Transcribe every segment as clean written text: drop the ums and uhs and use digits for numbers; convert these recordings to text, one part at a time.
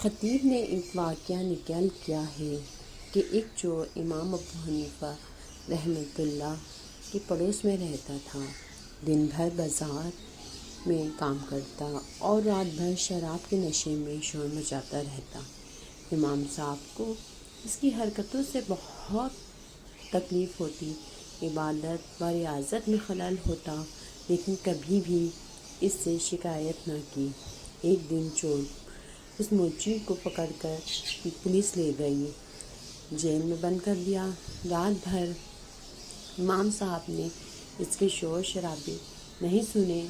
خطیب نے ایک واقعہ نقل کیا ہے کہ ایک چور امام ابو حنیفہ رحمۃ اللہ کے پڑوس میں رہتا تھا۔ دن بھر بازار میں کام کرتا اور رات بھر شراب کے نشے میں شور مچاتا رہتا۔ امام صاحب کو اس کی حرکتوں سے بہت تکلیف ہوتی، عبادت و ریاضت میں خلل ہوتا، لیکن کبھی بھی اس سے شکایت نہ کی۔ ایک دن چور اس موچی کو پکڑ کر پولیس لے گئی، جیل میں بند کر دیا۔ رات بھر امام صاحب نے اس کے شور شرابے نہیں سنے۔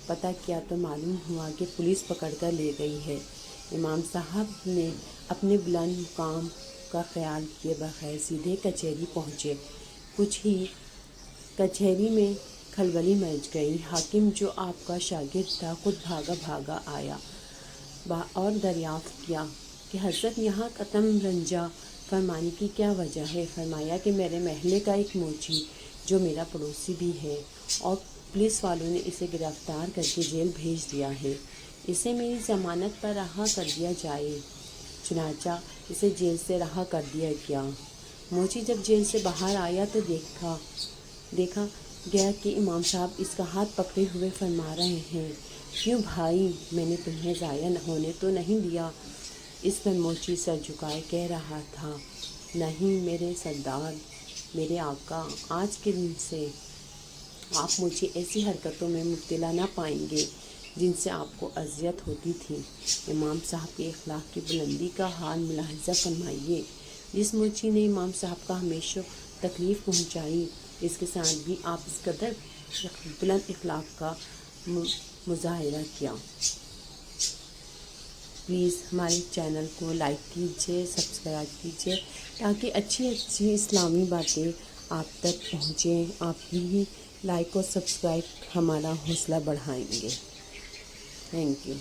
پتہ کیا تو معلوم ہوا کہ پولیس پکڑ کر لے گئی ہے۔ امام صاحب نے اپنے بلند مقام کا خیال کیے بغیر سیدھے کچہری پہنچے۔ کچھ ہی کچہری میں کھلبلی مچ گئی۔ حاکم جو آپ کا شاگرد تھا خود بھاگا بھاگا آیا اور دریافت کیا کہ حضرت یہاں قدم رنجہ فرمانے کی کیا وجہ ہے؟ فرمایا کہ میرے محلے کا ایک موچی جو میرا پڑوسی بھی ہے اور پولیس والوں نے اسے گرفتار کر کے جیل بھیج دیا ہے، اسے میری ضمانت پر رہا کر دیا جائے۔ چنانچہ اسے جیل سے رہا کر دیا گیا۔ موچی جب جیل سے باہر آیا تو دیکھا گیا کہ امام صاحب اس کا ہاتھ پکڑے ہوئے فرما رہے ہیں، کیوں بھائی، میں نے تمہیں ضائع ہونے تو نہیں دیا؟ اس پر موچی سر جھکائے کہہ رہا تھا، نہیں میرے سردار، میرے آقا، آج کے دن سے آپ مجھے ایسی حرکتوں میں مبتلا نہ پائیں گے جن سے آپ کو اذیت ہوتی تھی۔ امام صاحب کے اخلاق کی بلندی کا حال ملاحظہ فرمائیے۔ جس موچی نے امام صاحب کا ہمیشہ تکلیف پہنچائی، اس کے ساتھ بھی آپ اس قدر بلند اخلاق کا مظاہرہ کیا۔ پلیز ہمارے چینل کو لائک کیجیے، سبسکرائب کیجیے تاکہ اچھی اسلامی باتیں آپ تک پہنچیں۔ آپ کی لائک اور سبسکرائب ہمارا حوصلہ بڑھائیں گے۔ Thank you.